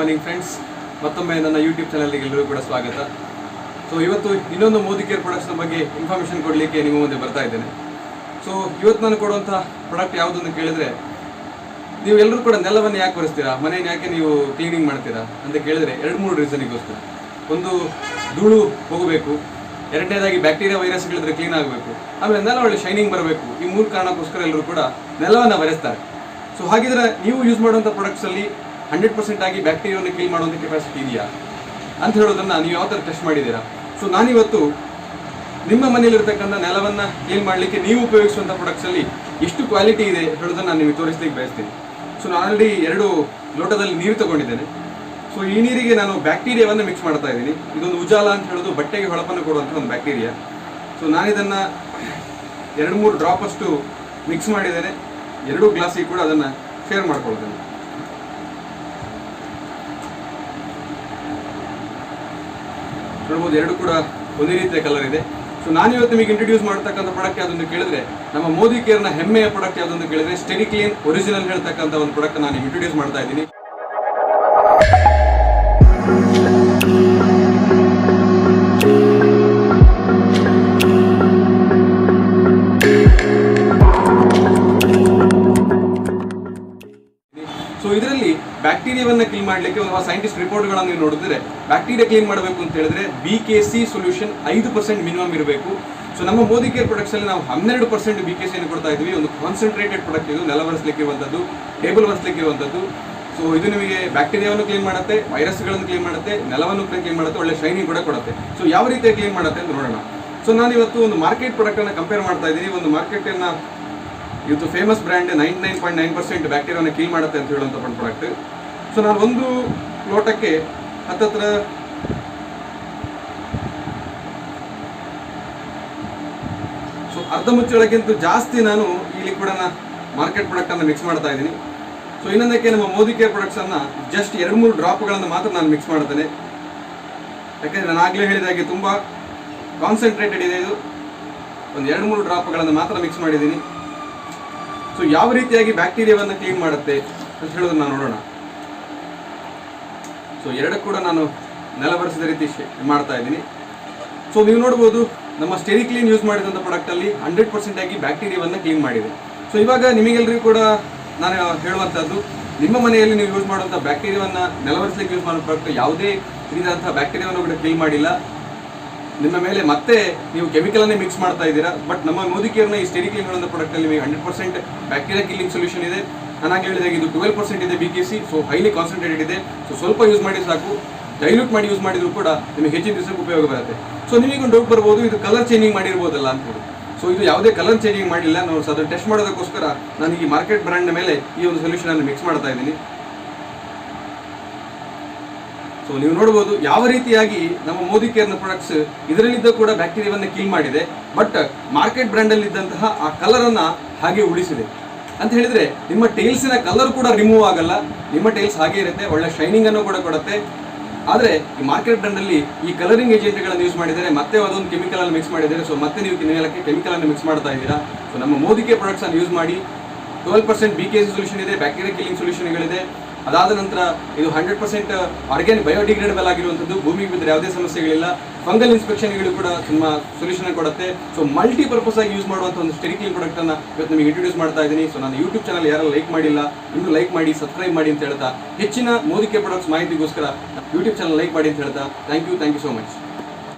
Morning friends, ಮತ್ತೊಮ್ಮೆ ನನ್ನ YouTube ಚಾನಲ್ಗೆ ಎಲ್ಲರೂ ಕೂಡ ಸ್ವಾಗತ. ಸೊ ಇವತ್ತು ಇನ್ನೊಂದು ಮೋದಿಕೇರ್ ಪ್ರಾಡಕ್ಟ್ಸ್ನ ಬಗ್ಗೆ ಇನ್ಫಾರ್ಮೇಷನ್ ಕೊಡಲಿಕ್ಕೆ ನಿಮ್ಮ ಮುಂದೆ ಬರ್ತಾ ಇದ್ದೇನೆ. ಸೊ ಇವತ್ತು ನಾನು ಕೊಡುವಂಥ ಪ್ರಾಡಕ್ಟ್ ಯಾವುದು ಅಂತ ಕೇಳಿದರೆ, ನೀವು ಎಲ್ಲರೂ ಕೂಡ ನೆಲವನ್ನು ಯಾಕೆ ಒರೆಸ್ತೀರಾ, ಮನೆಯನ್ನು ಯಾಕೆ ನೀವು ಕ್ಲೀನಿಂಗ್ ಮಾಡ್ತೀರಾ ಅಂತ ಕೇಳಿದರೆ 2-3 ರೀಸನಿಗೋಸ್ಕರ. ಒಂದು, ಧೂಳು ಹೋಗಬೇಕು. ಎರಡನೇದಾಗಿ ಬ್ಯಾಕ್ಟೀರಿಯಾ ವೈರಸ್ಗಳಿದ್ರೆ ಕ್ಲೀನ್ ಆಗಬೇಕು. ಆಮೇಲೆ ನೆಲ ಒಳ್ಳೆ ಶೈನಿಂಗ್ ಬರಬೇಕು. ಈ 3 ಕಾರಣಕ್ಕೋಸ್ಕರ ಎಲ್ಲರೂ ಕೂಡ ನೆಲವನ್ನು ಒರೆಸ್ತಾರೆ. ಸೊ ಹಾಗಿದ್ರೆ ನೀವು ಯೂಸ್ ಮಾಡುವಂಥ ಪ್ರಾಡಕ್ಟ್ಸಲ್ಲಿ 100% ಆಗಿ ಬ್ಯಾಕ್ಟೀರಿಯಾವನ್ನು ಕ್ಲೀನ್ ಮಾಡುವಂಥ ಕೆಪಾಸಿಟಿ ಇದೆಯಾ ಅಂತ ಹೇಳೋದನ್ನು ನೀವು ಯಾವ ಥರ ಟೆಸ್ಟ್ ಮಾಡಿದ್ದೀರಾ? ಸೊ ನಾನಿವತ್ತು ನಿಮ್ಮ ಮನೆಯಲ್ಲಿರ್ತಕ್ಕಂಥ ನೆಲವನ್ನು ಕ್ಲೀನ್ ಮಾಡಲಿಕ್ಕೆ ನೀವು ಉಪಯೋಗಿಸುವಂಥ ಪ್ರಾಡಕ್ಟ್ಸಲ್ಲಿ ಎಷ್ಟು ಕ್ವಾಲಿಟಿ ಇದೆ ಹೇಳೋದನ್ನು ನಾನು ನಿಮಗೆ ತೋರಿಸ್ಲಿಕ್ಕೆ ಬಯಸ್ತೀನಿ. ಸೊ ನಾನು ಆಲ್ರೆಡಿ 2 ಲೋಟದಲ್ಲಿ ನೀರು ತಗೊಂಡಿದ್ದೇನೆ. ಸೊ ಈ ನೀರಿಗೆ ನಾನು ಬ್ಯಾಕ್ಟೀರಿಯಾವನ್ನು ಮಿಕ್ಸ್ ಮಾಡ್ತಾ ಇದ್ದೀನಿ. ಇದೊಂದು ಉಜಾಲ ಅಂತ ಹೇಳೋದು ಬಟ್ಟೆಗೆ ಹೊಳಪನ್ನು ಕೊಡುವಂಥ ಒಂದು ಬ್ಯಾಕ್ಟೀರಿಯಾ. ಸೊ ನಾನಿದನ್ನು 2-3 ಡ್ರಾಪ್ ಅಷ್ಟು ಮಿಕ್ಸ್ ಮಾಡಿದ್ದೇನೆ. 2 ಗ್ಲಾಸಿಗೆ ಕೂಡ ಅದನ್ನು ಶೇರ್ ಮಾಡ್ಕೊಳ್ತೇನೆ. ನೋಡ್ಬೋದು, 2 ಕೂಡ ಒಂದೇ ರೀತಿಯ ಕಲರ್ ಇದೆ. ಸೊ ನಾನಿವತ್ತು ನಿಮಗೆ ಇಂಟ್ರೊಡ್ಯೂಸ್ ಮಾಡ್ತಕ್ಕಂಥ ಪ್ರಾಡಕ್ಟ್ ಯಾವುದೊಂದು ಕೇಳಿದ್ರೆ, ನಮ್ಮ ಮೋದಿ ಕೇರ್ನ ಹೆಮ್ಮೆಯ ಪ್ರಾಡಕ್ಟ್ ಯಾವುದೊಂದು ಕೇಳಿದ್ರೆ ಸ್ಟೆರಿ ಕ್ಲೀನ್ ಒರಿಜಿನಲ್ ಹೇಳ್ತಕ್ಕಂಥ ಒಂದು ಪ್ರಾಡಕ್ಟ್ ನಾನು ಇಂಟ್ರೊಡ್ಯೂಸ್ ಮಾಡ್ತಾ ಇದ್ದೀನಿ. ಸೊ ಇದರಲ್ಲಿ ಬ್ಯಾಕ್ಟೀರಿಯಾವನ್ನು ಕ್ಲೀನ್ ಮಾಡಲಿಕ್ಕೆ ಒಂದು ಸೈಂಟಿಸ್ಟ್ ರಿಪೋರ್ಟ್ಗಳನ್ನು ನೀವು ನೋಡಿದ್ರೆ, ಬ್ಯಾಕ್ಟೀರಿಯಾ ಕ್ಲೀನ್ ಮಾಡಬೇಕು ಅಂತ ಹೇಳಿದ್ರೆ BKC ಸೊಲ್ಯೂಷನ್ 5% ಮಿನಿಮಮ್ ಇರಬೇಕು. ಸೊ ನಮ್ಮ ಮೋದಿ ಕೇರ್ ಪ್ರಾಡಕ್ಟ್ಸಲ್ಲಿ ನಾವು 12% BKC ಅನ್ನು ಕೊಡ್ತಾ ಇದ್ವಿ. ಒಂದು ಕಾನ್ಸಂಟ್ರೇಟೆಡ್ ಪ್ರಾಡಕ್ಟ್ ಇದು, ನೆಲ ಒರೆಸ್ಲಿಕ್ಕೆ ಇರುವಂಥದ್ದು, ಟೇಬಲ್ ಒರೆಸ್ಲಿಕ್ಕೆ ಇರುವಂಥದ್ದು. ಸೊ ಇದು ನಿಮಗೆ ಬ್ಯಾಕ್ಟೀರಿಯಾವನ್ನು ಕ್ಲೀನ್ ಮಾಡುತ್ತೆ, ವೈರಸ್ಗಳನ್ನು ಕ್ಲೀನ್ ಮಾಡುತ್ತೆ, ನೆಲವನ್ನು ಕ್ಲೀನ್ ಮಾಡುತ್ತೆ, ಒಳ್ಳೆ ಶೈನಿಂಗ್ ಕೂಡ ಕೊಡುತ್ತೆ. ಸೊ ಯಾವ ರೀತಿ ಕ್ಲೀನ್ ಮಾಡುತ್ತೆ ಅಂತ ನೋಡೋಣ. ಸೊ ನಾನಿವತ್ತು ಒಂದು ಮಾರ್ಕೆಟ್ ಪ್ರಾಡಕ್ಟನ್ನು ಕಂಪೇರ್ ಮಾಡ್ತಾ ಇದ್ದೀನಿ. ಒಂದು ಮಾರ್ಕೆಟನ್ನು ಇವತ್ತು ಫೇಮಸ್ ಬ್ರ್ಯಾಂಡ್ 99.9% ಬ್ಯಾಕ್ಟೀರಿಯಾವನ್ನು ಕ್ಲೀನ್ ಮಾಡುತ್ತೆ ಅಂತ ಹೇಳುವಂಥ ಪ್ರಾಡಕ್ಟ್. ಸೊ ನಾನು ಒಂದು ಲೋಟಕ್ಕೆ ಹತ್ತತ್ರ ಅರ್ಧ ಮುಚ್ಚಳಕ್ಕಿಂತ ಜಾಸ್ತಿ ನಾನು ಈ ಲಿಕ್ವಿಡನ್ನು ಮಾರ್ಕೆಟ್ ಪ್ರಾಡಕ್ಟನ್ನು ಮಿಕ್ಸ್ ಮಾಡ್ತಾ ಇದ್ದೀನಿ. ಸೊ ಇನ್ನೊಂದಕ್ಕೆ ನಮ್ಮ ಮೋದಿ ಕೇರ್ ಪ್ರಾಡಕ್ಟ್ಸನ್ನು ಜಸ್ಟ್ 2-3 ಡ್ರಾಪ್ಗಳನ್ನು ಮಾತ್ರ ನಾನು ಮಿಕ್ಸ್ ಮಾಡ್ತೇನೆ. ಯಾಕೆಂದರೆ ನಾನು ಆಗಲೇ ಹೇಳಿದಾಗೆ ತುಂಬ ಕಾನ್ಸಂಟ್ರೇಟೆಡ್ ಇದೆ ಇದು. ಒಂದು 2-3 ಡ್ರಾಪ್ಗಳನ್ನು ಮಾತ್ರ ಮಿಕ್ಸ್ ಮಾಡಿದ್ದೀನಿ. ಸೊ ಯಾವ ರೀತಿಯಾಗಿ ಬ್ಯಾಕ್ಟೀರಿಯಾವನ್ನು ಕ್ಲೀನ್ ಮಾಡುತ್ತೆ ಅಂತ ಹೇಳೋದನ್ನ ನೋಡೋಣ. ಸೊ 2 ಕೂಡ ನಾನು ನೆಲ ಒರೆಸಿದ ರೀತಿ ಮಾಡ್ತಾ ಇದ್ದೀನಿ. ಸೊ ನೀವು ನೋಡ್ಬೋದು, ನಮ್ಮ ಸ್ಟೆರಿ ಕ್ಲೀನ್ ಯೂಸ್ ಮಾಡಿದಂಥ ಪ್ರಾಡಕ್ಟಲ್ಲಿ 100% ಆಗಿ ಬ್ಯಾಕ್ಟೀರಿಯಾವನ್ನು ಕ್ಲೀನ್ ಮಾಡಿದೆ. ಸೊ ಇವಾಗ ನಿಮಗೆಲ್ಲರಿಗೂ ಕೂಡ ನಾನು ಹೇಳುವಂಥದ್ದು, ನಿಮ್ಮ ಮನೆಯಲ್ಲಿ ನೀವು ಯೂಸ್ ಮಾಡುವಂಥ ಬ್ಯಾಕ್ಟೀರಿಯಾವನ್ನು ನೆಲ ಒರೆಸಲಿಕ್ಕೆ ಯೂಸ್ ಮಾಡೋ ಪ್ರಾಡಕ್ಟ್ ಯಾವುದೇ ರೀತಿಯಾದಂಥ ಬ್ಯಾಕ್ಟೀರಿಯಾವನ್ನು ಕೂಡ ಕ್ಲೀನ್ ಮಾಡಿಲ್ಲ. ನಿಮ್ಮ ಮೇಲೆ ಮತ್ತೆ ನೀವು ಕೆಮಿಕಲನ್ನೇ ಮಿಕ್ಸ್ ಮಾಡ್ತಾ ಇದ್ದೀರಾ. ಬಟ್ ನಮ್ಮ ಮೋದಿ ಕೇರ್ನ ಈ ಸ್ಟೆರಿ ಕ್ಲೀನ್ ಹೇಳುವಂಥ ಪ್ರಾಡಕ್ಟಲ್ಲಿ ನಿಮಗೆ 100% ಬ್ಯಾಕ್ಟೀರಿಯಾ ಕಿಲ್ಲಿಂಗ್ ಸೊಲ್ಯೂಷನ್ ಇದೆ. ನಾನು ಹೇಳಿದಾಗ ಇದು 12% ಇದೆ BKC. ಸೊ ಹೈಲಿ ಕಾನ್ಸಂಟ್ರೇಟೆಡ್ ಇದೆ. ಸೊ ಸ್ವಲ್ಪ ಯೂಸ್ ಮಾಡಿ ಸಾಕು, ಡೈಲ್ಯೂಟ್ ಮಾಡಿ ಯೂಸ್ ಮಾಡಿದ್ರು ಕೂಡ ನಿಮಗೆ ಹೆಚ್ಚಿನ ದಿವಸಕ್ಕೆ ಉಪಯೋಗ ಬರುತ್ತೆ. ಸೊ ನಿಮಗೊಂದು ಡೌಟ್ ಬರ್ಬೋದು, ಇದು ಕಲರ್ ಚೇಂಜಿಂಗ್ ಮಾಡಿರ್ಬೋದಲ್ಲ ಅಂತ ಹೇಳಿ. ಸೊ ಇದು ಯಾವುದೇ ಕಲರ್ ಚೇಂಜಿಂಗ್ ಮಾಡಿಲ್ಲ. ನಾವು ಅದನ್ನು ಟೆಸ್ಟ್ ಮಾಡೋದಕ್ಕೋಸ್ಕರ ನಾನು ಈ ಮಾರ್ಕೆಟ್ ಬ್ರ್ಯಾಂಡ್ ಮೇಲೆ ಈ ಒಂದು ಸೊಲ್ಯೂಷನ್ ಅನ್ನು ಮಿಕ್ಸ್ ಮಾಡ್ತಾ ಇದ್ದೀನಿ. ಸೊ ನೀವು ನೋಡ್ಬೋದು ಯಾವ ರೀತಿಯಾಗಿ ನಮ್ಮ ಮೋದಿ ಕೇರ್ನ ಪ್ರಾಡಕ್ಟ್ಸ್ ಇದರಲ್ಲಿದ್ದ ಕೂಡ ಬ್ಯಾಕ್ಟೀರಿಯಾವನ್ನು ಕ್ಲೀನ್ ಮಾಡಿದೆ. ಬಟ್ ಮಾರ್ಕೆಟ್ ಬ್ರ್ಯಾಂಡಲ್ಲಿ ಇದ್ದಂತಹ ಆ ಕಲರನ್ನು ಹಾಗೆ ಉಳಿಸಿದೆ ಅಂತ ಹೇಳಿದರೆ, ನಿಮ್ಮ ಟೈಲ್ಸಿನ ಕಲರ್ ಕೂಡ ರಿಮೂವ್ ಆಗಲ್ಲ. ನಿಮ್ಮ ಟೈಲ್ಸ್ ಹಾಗೆ ಇರುತ್ತೆ, ಒಳ್ಳೆ ಶೈನಿಂಗನ್ನು ಕೂಡ ಕೊಡುತ್ತೆ. ಆದರೆ ಈ ಮಾರ್ಕೆಟ್ ಬ್ರ್ಯಾಂಡಲ್ಲಿ ಈ ಕಲರಿಂಗ್ ಏಜೆಂಟ್ಗಳನ್ನು ಯೂಸ್ ಮಾಡಿದರೆ, ಮತ್ತೆ ಅದೊಂದು ಕೆಮಿಕಲನ್ನು ಮಿಕ್ಸ್ ಮಾಡಿದ್ದಾರೆ. ಸೊ ಮತ್ತೆ ನೀವು ನೆಲಕ್ಕೆ ಕೆಮಿಕಲನ್ನು ಮಿಕ್ಸ್ ಮಾಡ್ತಾ ಇದ್ದೀರಾ. ಸೊ ನಮ್ಮ ಮೋದಿ ಕೇರ್ ಪ್ರಾಡಕ್ಟ್ಸನ್ನು ಯೂಸ್ ಮಾಡಿ. 12% BKC ಸೊಲ್ಯೂಷನ್ ಇದೆ, ಬ್ಯಾಕ್ಟೀರಿಯಾ ಕಿಲ್ಲಿಂಗ್ ಸೊಲ್ಯೂಷನ್ಗಳಿದೆ. ಅದಾದ ನಂತರ ಇದು 100% ಆರ್ಗ್ಯಾನಿಕ್ ಬಯೋಡಿಗ್ರೇಡಬಲ್ ಆಗಿರುವಂಥದ್ದು. ಭೂಮಿಗೆ ಬಿದ್ದರೆ ಯಾವುದೇ ಸಮಸ್ಯೆಗಳಿಲ್ಲ. ಫಂಗಲ್ ಇನ್ಸ್ಪೆಕ್ಷನ್ಗಳು ಕೂಡ ತುಂಬ ಸೊಲ್ಯೂಷನ್ ಕೊಡುತ್ತೆ. ಸೊ ಮಲ್ಟಿಪರ್ಪಸ್ ಆಗಿ ಯೂಸ್ ಮಾಡುವಂಥ ಒಂದು ಸ್ಟೆರಿ ಕ್ಲೀನ್ ಪ್ರಾಡಕ್ಟನ್ನು ಇವತ್ತು ನಿಮಗೆ ಇಂಟ್ರೊಡ್ಯೂಸ್ ಮಾಡ್ತಾ ಇದ್ದೀನಿ. ಸೊ ನಾನು ಯೂಟ್ಯೂಬ್ ಚಾನಲ್ ಯಾರು ಲೈಕ್ ಮಾಡಿಲ್ಲ, ಇನ್ನೂ ಲೈಕ್ ಮಾಡಿ, ಸಬ್ಸ್ಕ್ರೈಬ್ ಮಾಡಿ ಅಂತ ಹೇಳ್ತಾ, ಹೆಚ್ಚಿನ ಮೋದಿ ಕೇರ್ ಪ್ರಾಡಕ್ಟ್ಸ್ ಮಾಹಿತಿಗೋಸ್ಕರ ಯೂಟ್ಯೂಬ್ ಚಾನಲ್ ಲೈಕ್ ಮಾಡಿ ಅಂತ ಹೇಳ್ತಾ, ಥ್ಯಾಂಕ್ ಯು ಸೋ ಮಚ್.